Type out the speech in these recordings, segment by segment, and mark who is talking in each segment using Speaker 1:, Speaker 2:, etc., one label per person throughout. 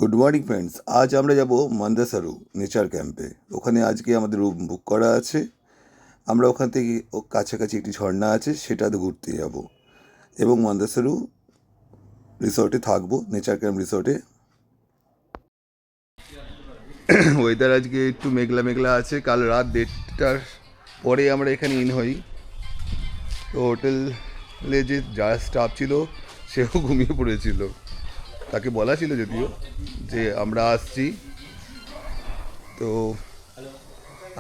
Speaker 1: Good morning friends, আজ আমরা যাব মান্দাসারু নেচার ক্যাম্পে। ওখানে আজকে আমাদের রুম বুক করা আছে। আমরা ওখান থেকে কাছাকাছি একটি ঝর্ণা আছে, সেটাতে ঘুরতে যাব এবং মান্দাসারু রিসর্টে থাকবো, নেচার ক্যাম্প রিসর্টে। ওয়েদার আজকে একটু মেঘলা মেঘলা আছে। কাল রাত 1:30টার পরে আমরা এখানে ইন হই। তো হোটেলে যে যারা স্টাফ ছিল সেও ঘুমিয়ে পড়েছিল। তাকে বলা ছিল যদিও যে আমরা আসছি। তো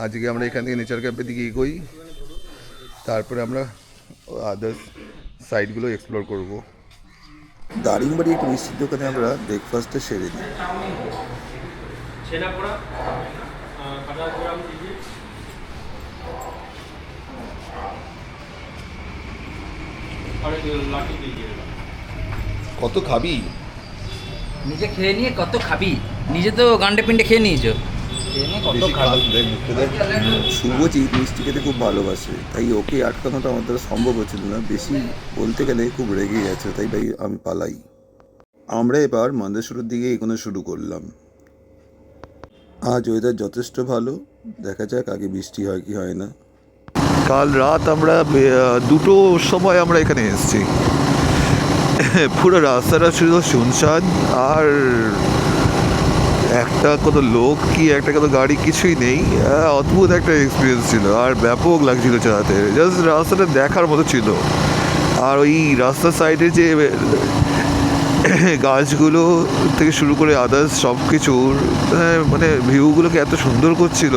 Speaker 1: আজকে আমরা এখান থেকে নেচার ক্যাম্পের দিকে এগোই, তারপরে আমরা আদার্স সাইটগুলো এক্সপ্লোর করব। দারিংবাড়ি একটি মিষ্টির দোকানে আমরা ব্রেকফাস্টটা সেরে দিই। কত খাবি?
Speaker 2: নিজে খেয়ে নিয়ে কত খাবি? নিজে তো গান্ডে পিন্ডে খেয়ে নিয়েছো, খেয়ে নিয়ে কত খাবি?
Speaker 1: শুভজিৎ মিষ্টি খেতে খুব ভালোবাসে, তাই ওকে আটকানোটা আমার দ্বারা সম্ভব হচ্ছিল না। বেশি বলতে গেলে খুব রেগে গেছে, তাই ভাই আমি পালাই। আমরা এবার মান্দাসুরের দিকে এগোনো শুরু করলাম। আজ ওয়েদার যথেষ্ট ভালো, দেখা যাক আগে বৃষ্টি হয় কি হয় না। কাল রাত আমরা 2টোর সময় আমরা এখানে এসেছি। পুরো রাস্তাটা ছিল শুনশান, আর একটা কোনো লোক কি একটা কোনো গাড়ি কিছুই নেই। অদ্ভুত একটা এক্সপিরিয়েন্স ছিল, আর ব্যাপক লাগছিল চালাতে। জাস্ট রাস্তাটা দেখার মতো ছিল। আর ওই রাস্তার সাইডে যে গাছগুলো থেকে শুরু করে আদার্স সব কিছুর মানে ভিউগুলোকে এত সুন্দর করছিল।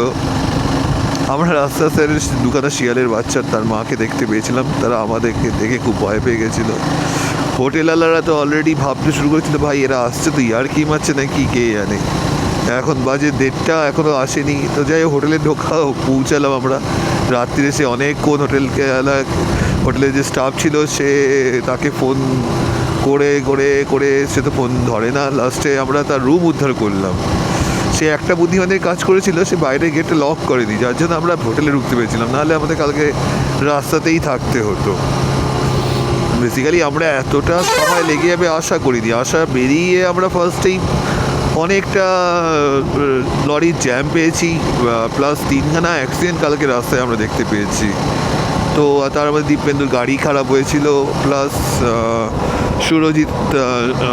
Speaker 1: আমরা রাস্তার সাইডে দুখানা শিয়ালের বাচ্চা তার মাকে দেখতে পেয়েছিলাম, তারা আমাদেরকে দেখে খুব ভয় পেয়ে গেছিলো। হোটেলওয়ালারা তো অলরেডি ভাবতে শুরু করেছিল, ভাই এরা আসছে তো ইয়ার কি মারছে না কি কে জানে। এখন বাজে 1:30, এখনও আসেনি। তো যাই হোক, হোটেলে পৌঁছালাম আমরা রাত্রিরে। সে অনেকক্ষণ হোটেলের যে স্টাফ ছিল সে তাকে ফোন করে করে করে সে তো ফোন ধরে না। লাস্টে আমরা তার রুম উদ্ধার করলাম। সে একটা বুদ্ধিমানের কাজ করেছিল, সে বাইরে গেটে লক করেনি, যার জন্য আমরা হোটেলে ঢুকতে পেরেছিলাম, নাহলে আমাদের কালকে রাস্তাতেই থাকতে হতো। বেসিক্যালি আমরা এতটা সময় লেগে যাবে আশা করিনি। বেরিয়ে আমরা ফার্স্টেই অনেকটা লরির জ্যাম পেয়েছি, প্লাস 3খানা অ্যাক্সিডেন্ট কালকে রাস্তায় আমরা দেখতে পেয়েছি। তো তার মধ্যে দীপেন্দুর গাড়ি খারাপ হয়েছিল, প্লাস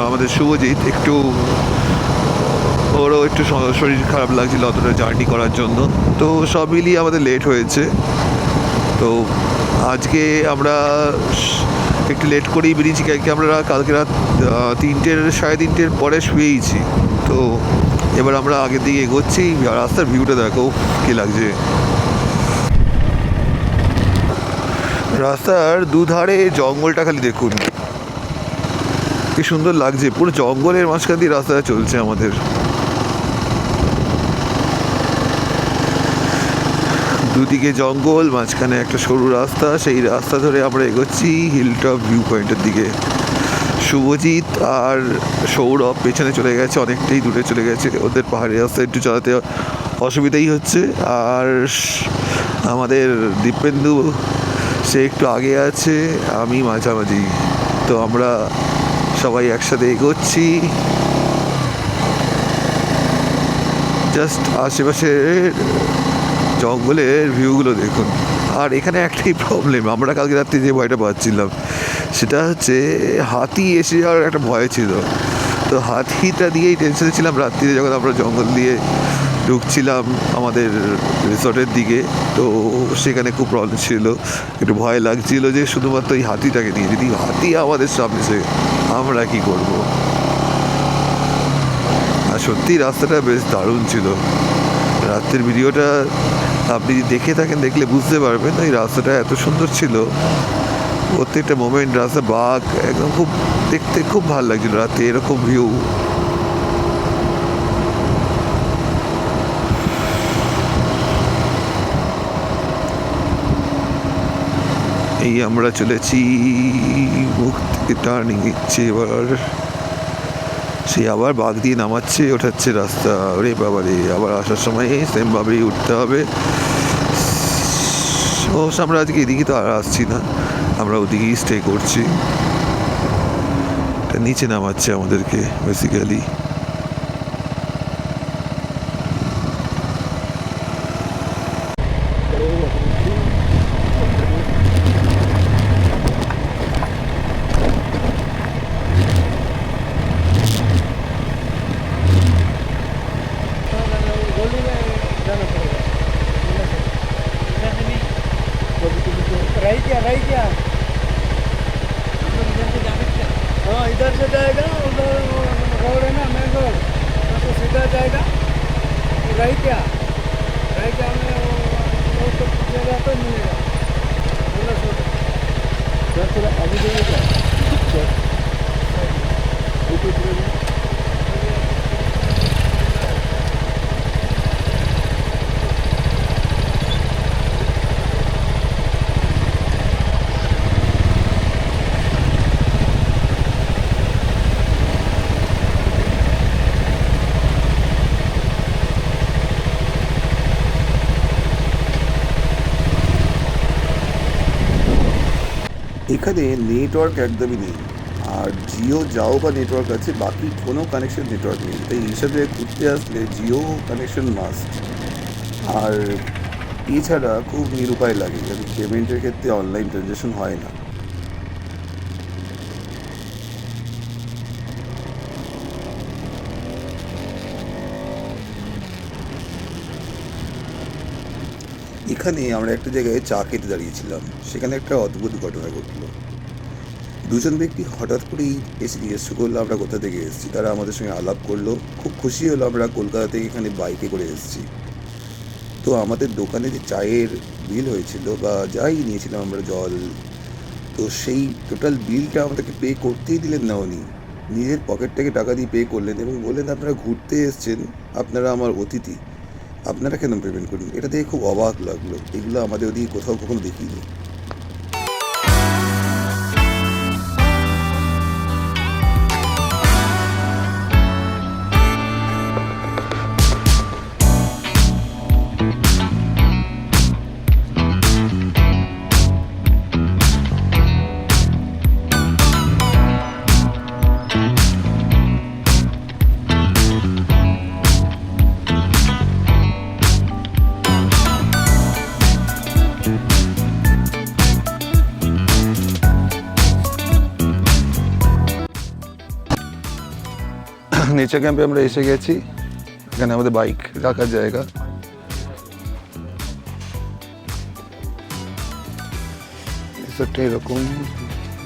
Speaker 1: আমাদের শুভজিৎ একটু ওরও একটু শরীর খারাপ লাগছিল অতটা জার্নি করার জন্য। তো সব মিলিয়ে আমাদের লেট হয়েছে। তো আজকে আমরা একটু লেট করেই বেরিয়েছি, কালকে আমরা কালকে রাত 3:30 পরে শুয়েইছি। তো এবার আমরা আগের দিকে এগোচ্ছি। রাস্তার ভিউটা দেখো কী লাগছে। রাস্তার দুধারে জঙ্গলটা খালি দেখুন কি সুন্দর লাগছে। পুরো জঙ্গলের মাঝখান দিয়ে রাস্তাটা চলছে আমাদের। দুদিকে জঙ্গল, মাঝখানে একটা সরু রাস্তা। সেই রাস্তা ধরে আমরা এগোচ্ছি হিলটপ ভিউ পয়েন্টের দিকে। শুভজিৎ আর সৌরভ পেছনে চলে গেছে, অনেকটাই দূরে চলে গেছে। ওদের পাহাড়ি রাস্তা একটু চালাতে অসুবিধাই হচ্ছে। আর আমাদের দীপেন্দু সে একটু আগে আছে, আমি মাঝামাঝি। তো আমরা সবাই একসাথে এগোচ্ছি। জাস্ট আশেপাশে জঙ্গলের ভিউগুলো দেখুন। আর এখানে একটাই প্রবলেম, আমরা কালকে রাত্রে যে ভয়টা পাচ্ছিলাম সেটা হচ্ছে হাতি এসে যাওয়ার একটা ভয় ছিল। তো হাতিটা দিয়েই টেনশনে ছিলাম রাত্রিরে, যখন আমরা জঙ্গল দিয়ে ঢুকছিলাম আমাদের রিসর্টের দিকে। তো সেখানে খুব প্রবলেম ছিল, একটু ভয় লাগছিল যে শুধুমাত্র এই হাতিটাকে নিয়ে যদি হাতি আমাদের সামনে এসে আমরা কী করব। আর সত্যি রাস্তাটা বেশ দারুণ ছিল। রাত্রের ভিডিওটা আপনি দেখে থাকেন, দেখলে বুঝতে পারবেন এই রাস্তাটা এত সুন্দর ছিল। প্রত্যেকটা মোমেন্ট, রাস্তা বাঘ একদম খুব দেখতে খুব ভালো লাগছিল রাতে এরকম ভিউ। এই আমরা চলেছি মুখ থেকে টার্নিং নিচ্ছে, এবার সে আবার বাঘ দিয়ে নামাচ্ছে, ওঠাচ্ছে রাস্তা। রে বাবা রে, আবার আসার সময় সেমভাবেই উঠতে হবে। আমরা আজকে এদিকে তো আর আসছি না, আমরা ওদিকেই স্টে করছি। নিচে নামাচ্ছে আমাদেরকে বেসিক্যালি।
Speaker 3: का जाएगा तो रही क्या में वो तो जगह तो मिलेगा सर थोड़ा आगे जाइए क्या
Speaker 4: এখানে নেটওয়ার্ক একদমই নেই, আর জিও যাও বা নেটওয়ার্ক আছে, বাকি কোনো কানেকশন নেটওয়ার্ক নেই। তাই হিসাবে ঘুরতে আসলে জিও কানেকশন মাস্ট। আর এছাড়া খুব নিরুপায় লাগে, কারণ পেমেন্টের ক্ষেত্রে অনলাইন ট্রানজ্যাকশন হয় না। এখানে আমরা একটা জায়গায় চা খেতে দাঁড়িয়েছিলাম, সেখানে একটা অদ্ভুত ঘটনা ঘটলো। দুজন ব্যক্তি হঠাৎ করেই এসে জিজ্ঞেস করলো আমরা কোথা থেকে এসেছি। তারা আমাদের সঙ্গে আলাপ করলো, খুব খুশি হলো আমরা কলকাতা থেকে এখানে বাইকে করে এসেছি। তো আমাদের দোকানে যে চায়ের বিল হয়েছিল বা যাই নিয়েছিলাম আমরা, জল, তো সেই টোটাল বিলটা আমাদেরকে পে করতেই দিলেন না উনি। নিজের পকেট থেকে টাকা দিয়ে পে করলেন এবং বললেন আপনারা ঘুরতে এসেছেন, আপনারা আমার অতিথি, আপনারা কেন পেমেন্ট করলেন। এটা দেখে খুব অবাক লাগলো, এগুলো আমাদের ওদিকে কোথাও কখনো দেখিনি। নেচার ক্যাম্পে আমরা এসে গেছি, এখানে আমাদের বাইক রাখার জায়গা। রিসর্টটা এরকম,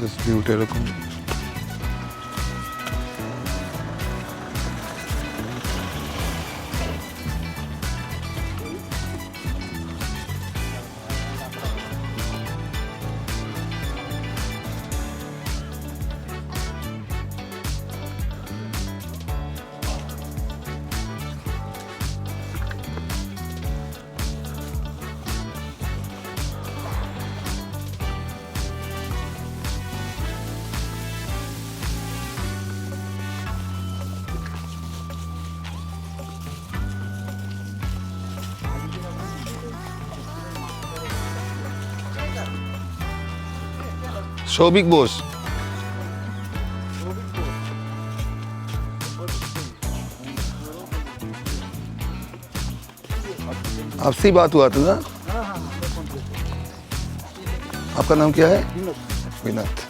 Speaker 4: জাস্ট ভিউটা এরকম। सौभिक बोस, आपसे ही बात हुआ था ना? आपका नाम क्या है? Vinod.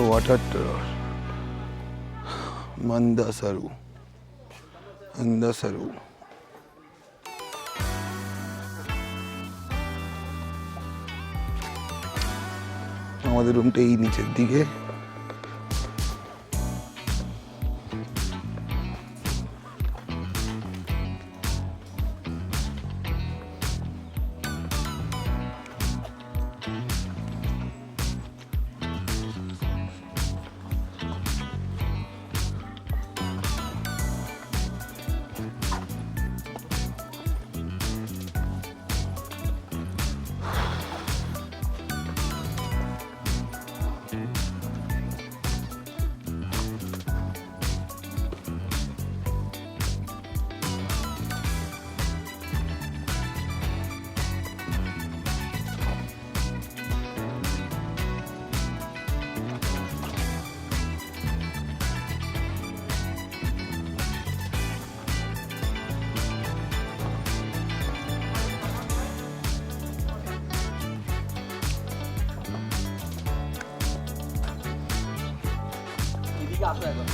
Speaker 4: Water tower, Mandasaru, Andasaru। আমাদের রুমটা এই নিচের দিকে।
Speaker 2: এদিকে আসো একবার।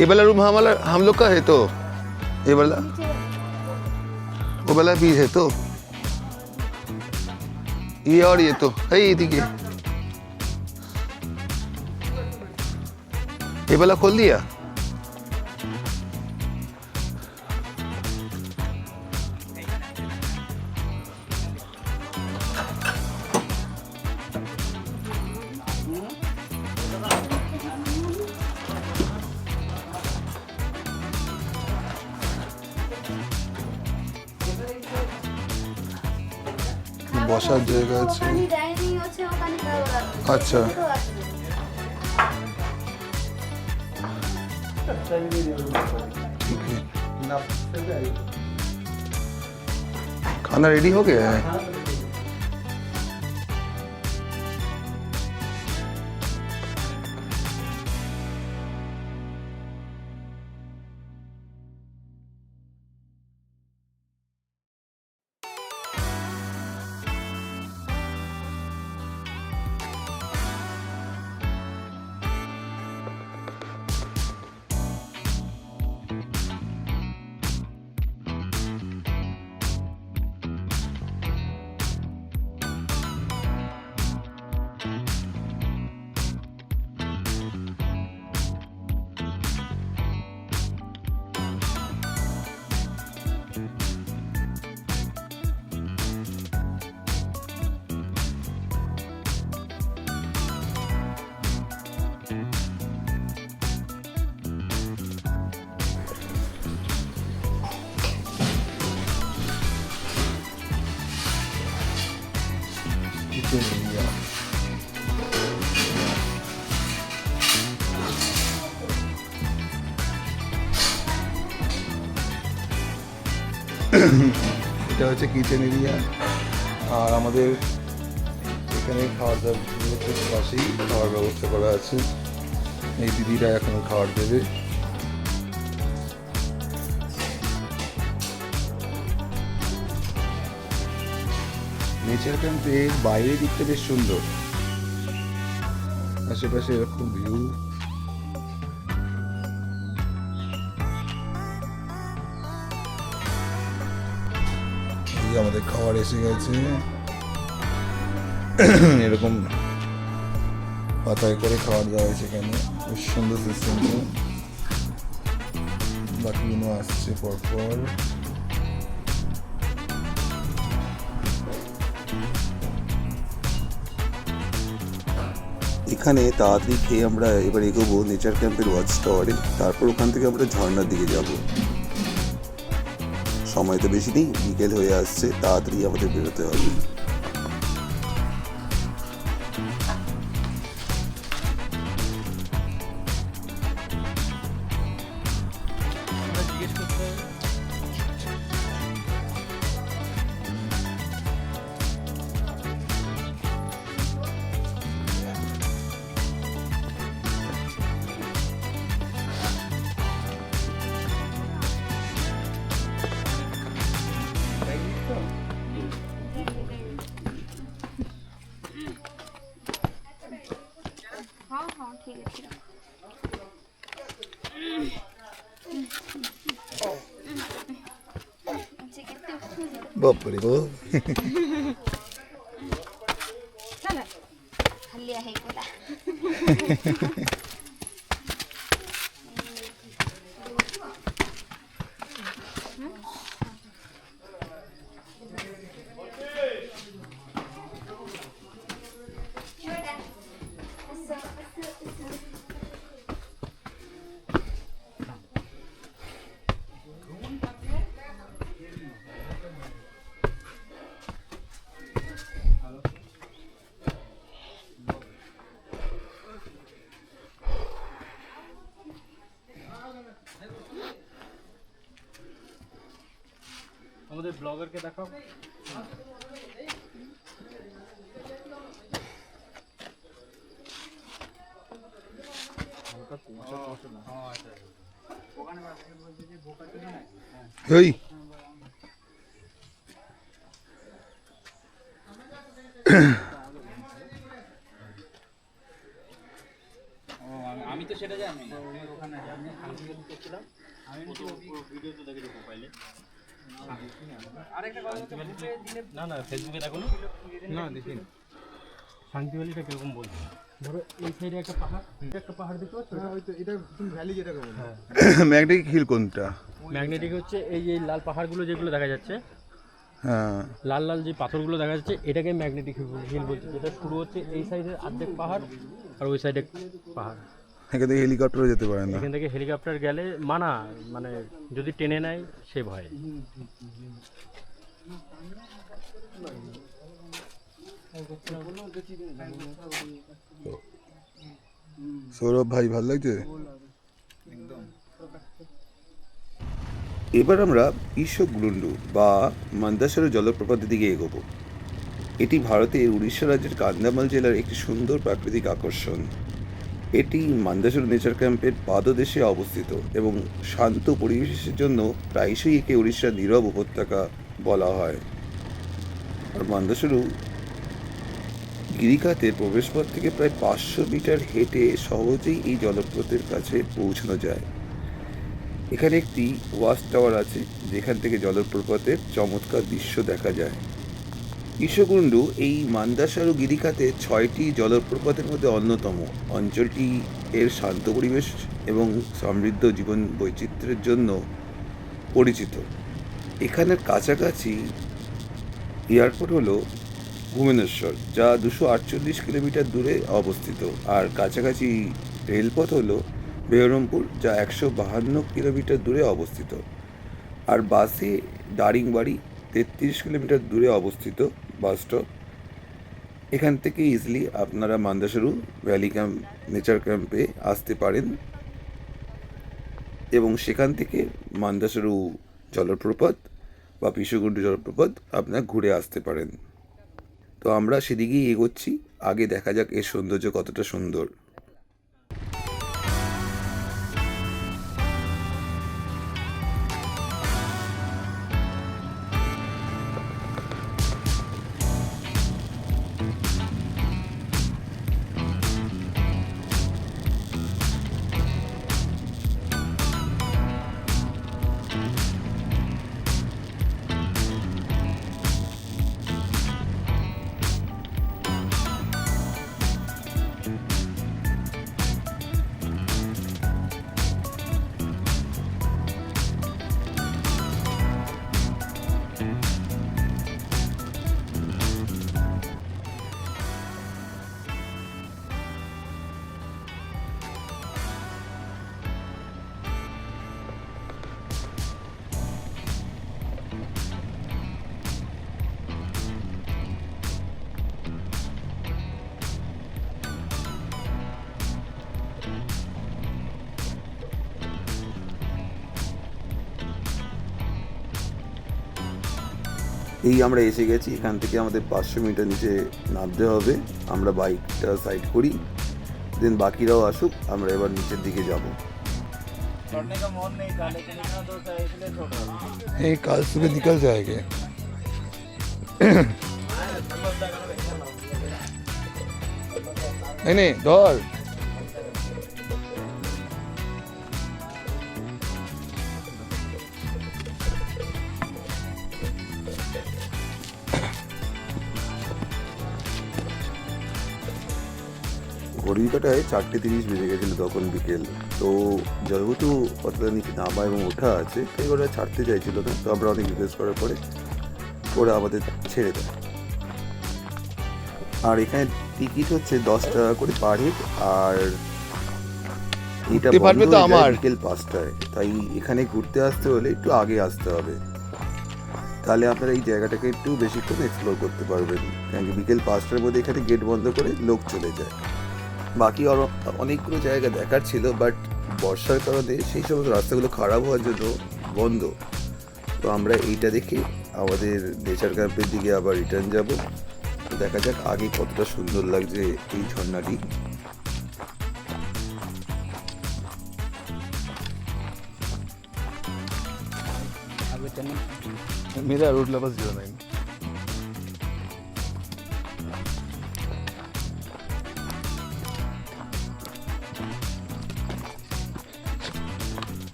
Speaker 4: ये वाला रूम हम लोग का है तो ये वाला वो वाला भी है तो ये और ये तो है ये वाला खोल दिया। বসার জায়গা আছে। আচ্ছা ठीक है। खाना रेडी हो गया है। এটা হচ্ছে কিচেন এরিয়া আর আমাদের এখানে খাওয়ার দাওয়ার পাশেই খাওয়ার ব্যবস্থা করা আছে। এই দিদিরা এখন খাবার দেবে। নেচার ক্যাম্পের বাইরের দিকটা বেশ সুন্দর, আশেপাশে এরকম ভিউ। আমাদের খাবার এসে গেছে, এরকম পাতায় করে খাবার দেওয়া হয়েছে এখানে, বেশ সুন্দর সিস্টেমটা। বাকিগুলো আসছে পরপর। এখানে তাড়াতাড়ি খেয়ে আমরা এবার এগোবো নেচার ক্যাম্পের ওয়াচ টাওয়ারে, তারপর ওখান থেকে আমরা ঝর্ণার দিকে যাব। সময় তো বেশি নেই, বিকেল হয়ে আসছে, তাড়াতাড়ি আমাদের বেরোতে হবে।
Speaker 5: हाँ हाँ ठीक है ठीक है।
Speaker 4: बापरे गो
Speaker 5: चला खाली आहे बोला।
Speaker 3: আমাদের ব্লগারকে দেখাও।
Speaker 4: এই
Speaker 2: আমি তো সেটা জানি।
Speaker 3: না না ফেসবুকে দেখো না দেখিনি শান্তি ভ্যালিটা কিরকম বলছে। ধরো এই সাইডে একটা পাহাড়, একটা পাহাড় দেখতে পাচ্ছ? এটা তুমি ভ্যালি যেটাকে বলো।
Speaker 4: ম্যাগনেটিক হিল কোনটা?
Speaker 3: ম্যাগনেটিক হচ্ছে এই যে লাল পাহাড়গুলো যেগুলো দেখা যাচ্ছে,
Speaker 4: হ্যাঁ,
Speaker 3: লাল লাল যে পাথরগুলো দেখা যাচ্ছে, এটাকে ম্যাগনেটিক হিল বলছে। যেটা শুরু হচ্ছে এই সাইডের অর্ধেক পাহাড় আর ওই সাইডে পাহাড়।
Speaker 4: এখান থেকে হেলিকপ্টারও যেতে পারে না।
Speaker 3: এখান থেকে হেলিকপ্টার গেলে মানা, মানে যদি টেনে নেয় সে ভয়।
Speaker 4: সৌরভ ভাই ভালো লাগছে? এবার আমরা ঈশগুন্ডু বা মন্দাসরু জলপ্রপাতের দিকে এগোবো। এটি ভারতের উড়িষ্যা রাজ্যের কান্ধামাল জেলার একটি সুন্দর প্রাকৃতিক আকর্ষণ। এটি মন্দাসরু নেচার ক্যাম্পের পাদদেশে অবস্থিত এবং শান্ত পরিবেশের জন্য প্রায়শই একে উড়িষ্যার নীরব উপত্যকা বলা হয়। আর মন্দাসরু গিরিখাতের প্রবেশপথ থেকে প্রায় 500 মিটার হেঁটে সহজেই এই জলপ্রপাতের কাছে পৌঁছানো যায়। এখানে একটি ওয়াচ টাওয়ার আছে যেখান থেকে জলপ্রপাতের চমৎকার দৃশ্য দেখা যায়। ঈশকুণ্ডু এই মন্দাসরু গিরিখাতে 6টি জলপ্রপাতের মধ্যে অন্যতম। অঞ্চলটি এর শান্ত পরিবেশ এবং সমৃদ্ধ জীবন বৈচিত্র্যের জন্য পরিচিত। এখানের কাছাকাছি এয়ারপোর্ট হলো ভুবনেশ্বর, যা 248 কিলোমিটার দূরে অবস্থিত, আর কাছাকাছি রেলপথ হলো বেহরমপুর, যা 152 কিলোমিটার দূরে অবস্থিত, আর বাসে দারিংবাড়ি 33 কিলোমিটার দূরে অবস্থিত বাস স্টপ। এখান থেকে ইজিলি আপনারা মন্দাসরু ভ্যালি ক্যাম্প নেচার ক্যাম্পে আসতে পারেন এবং সেখান থেকে মন্দাসরু জলপ্রপাত বা ঈশকুণ্ডু জলপ্রপাত আপনারা ঘুরে আসতে পারেন। তো আমরা সেদিকেই এগোচ্ছি। আগে দেখা যাক এর সৌন্দর্য কতটা সুন্দর। এই আমরা এসে গেছি। এখান থেকে আমাদের 500 মিটার নিচে নামতে হবে। আমরা বাইকটা সাইড করি, দেন বাকিরাও আসুক, আমরা এবার নিচের দিকে যাব। এই কাল সুबह निकल जाएंगे। नहीं डर ঘড়ির কাটায় 4:30 বেজে গেছিলো তখন বিকেল। তো যেহেতু কতটা নিচে নামা এবং ওঠা আছে, তাই ওরা ছাড়তে চাইছিল না। তো আমরা অনেক রিকোয়েস্ট করার পরে ওরা আমাদের ছেড়ে দেয়। আর এখানে টিকিট হচ্ছে 10 টাকা করে পার হেড, আর এটা বন্ধ হয়ে যায় বিকেল 5টায়। তাই এখানে ঘুরতে আসতে হলে একটু আগে আসতে হবে, তাহলে আপনারা এই জায়গাটাকে একটু বেশিক্ষণ এক্সপ্লোর করতে পারবেন। কারণ কি বিকেল 5টার মধ্যে এখানে গেট বন্ধ করে লোক চলে যায়। বাকি আরও অনেকগুলো জায়গা দেখার ছিল, বাট বর্ষার কারণে সেই সমস্ত রাস্তাগুলো খারাপ হওয়ার জন্য বন্ধ। তো আমরা এইটা দেখে আমাদের নেচার ক্যাম্পের দিকে আবার রিটার্ন যাব। দেখা যাক আগে কতটা সুন্দর লাগছে এই ঝর্ণাটি।
Speaker 2: शुभेच्छा नहीं
Speaker 1: मेरा रूट नंबर 09।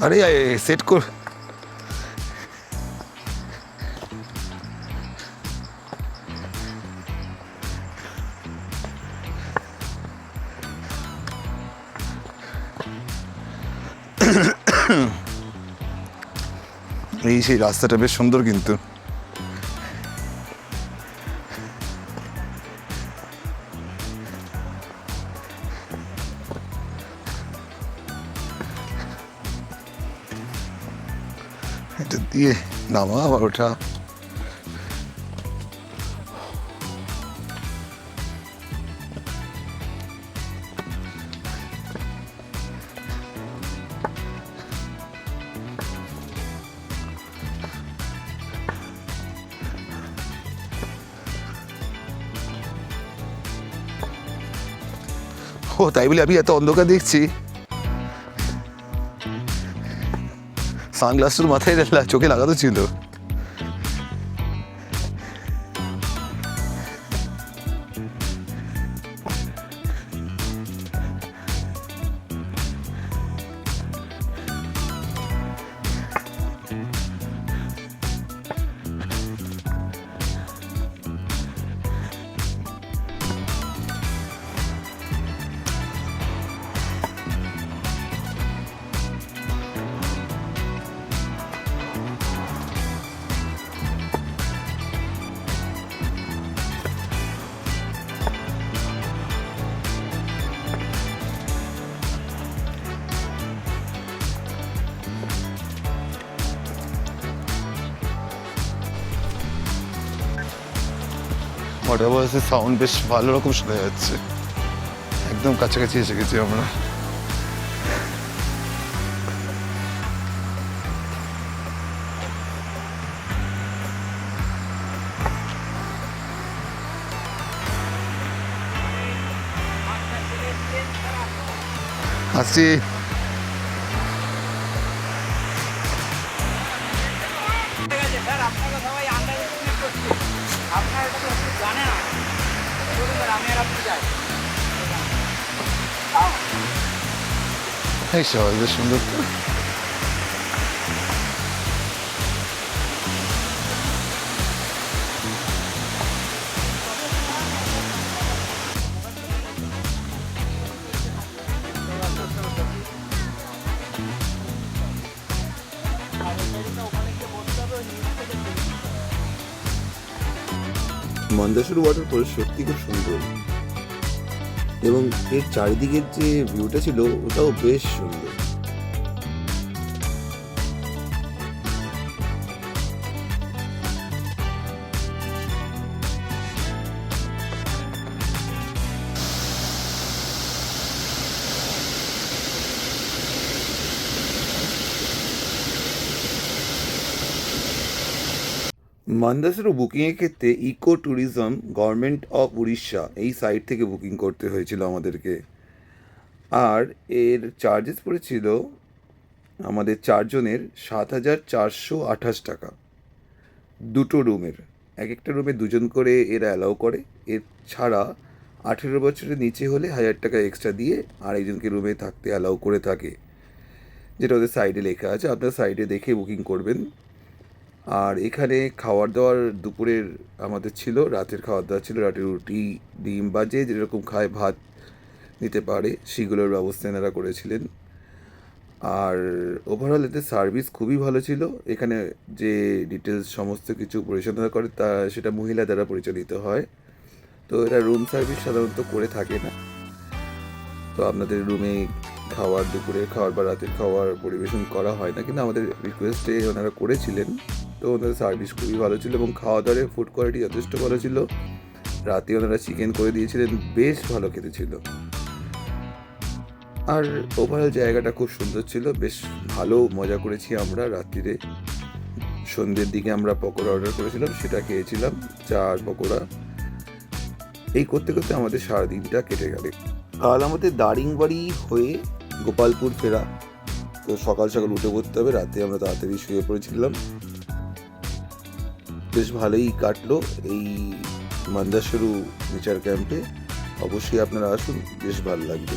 Speaker 1: अरे सेट कर এই সেই রাস্তাটা বেশ সুন্দর কিন্তু এটা দিয়ে নামা আবার ওঠা ও তাই বলে আমি এত অন্ধকার দেখছি সানগ্লাস মাথায় চোখে লাগাতো ছিল ওয়াটার বয়েসের সাউন্ড বেশ ভালো রকম শোনা যাচ্ছে একদম কাছাকাছি এসে গেছি আমরা আসছি
Speaker 2: ঠিক আছে স্যার আপনাকে সবাই আন্ডার এস্টিমেট করছে আপনার এটা তো একটু জানে না বলুন স্যার আমি আর আপনি যাই
Speaker 1: এই শহর বেশ সুন্দর তো
Speaker 4: মন্দাসুর ওয়াটারফল সত্যি খুব সুন্দর এবং এর চারিদিকের যে ভিউটা ছিল ওটাও বেশ সুন্দর। মান্দাসেরও বুকিংয়ের ক্ষেত্রে eco tourism government of Orissa এই সাইট থেকে বুকিং করতে হয়েছিল আমাদেরকে আর এর চার্জেস পড়েছিল আমাদের চারজনের ৭,৪২৮ টাকা দুটো রুমের এক একটা রুমে দুজন করে এরা অ্যালাউ করে এর ছাড়া ১৮ বছরের নিচে হলে ১,০০০ টাকা এক্সট্রা দিয়ে আরেকজনকে রুমে থাকতে অ্যালাউ করে থাকে যেটা ওদের সাইডে লেখা আছে আপনার সাইডে দেখে বুকিং করবেন। আর এখানে খাওয়ার দাওয়ার দুপুরের আমাদের ছিল রাতের খাওয়ার দাওয়া ছিল রাতের রুটি ডিম বা যে যেরকম খায় ভাত নিতে পারে সেগুলোর ব্যবস্থা এনারা করেছিলেন। আর ওভারঅল এতে সার্ভিস খুবই ভালো ছিল এখানে যে ডিটেলস সমস্ত কিছু পরিচালনা করে তা সেটা মহিলা দ্বারা পরিচালিত হয় তো এরা রুম সার্ভিস সাধারণত করে থাকে না তো আপনাদের রুমে দুপুরের খাবার বা রাতের খাবার পরিবেশন করা হয় না, কিন্তু আমাদের রিকোয়েস্টে ওনারা করেছিলেন। তো ওনাদের সার্ভিস খুবই ভালো ছিল এবং খাওয়া দাওয়ার ফুড কোয়ালিটি যথেষ্ট ভালো ছিল। রাতে ওনারা চিকেন করে দিয়েছিলেন, বেশ ভালো খেতে ছিল। আর ওভারঅল জায়গাটা খুব সুন্দর ছিল, বেশ ভালো মজা করেছি আমরা রাত্রিরে। সন্ধ্যের দিকে আমরা পকোড়া অর্ডার করেছিলাম, সেটা খেয়েছিলাম, চা আর পকোড়া। এই করতে করতে আমাদের সারাদিনটা কেটে গেল। কাল আমাদের দারিংবাড়ি হয়ে গোপালপুর ফেরা, তো সকাল সকাল উঠে পড়তে হবে। রাতে আমরা তাড়াতাড়ি শুয়ে পড়েছিলাম, বেশ ভালোই কাটলো এই মান্দাসরু নেচার ক্যাম্পে। অবশ্যই আপনারা আসুন, বেশ ভালো লাগবে।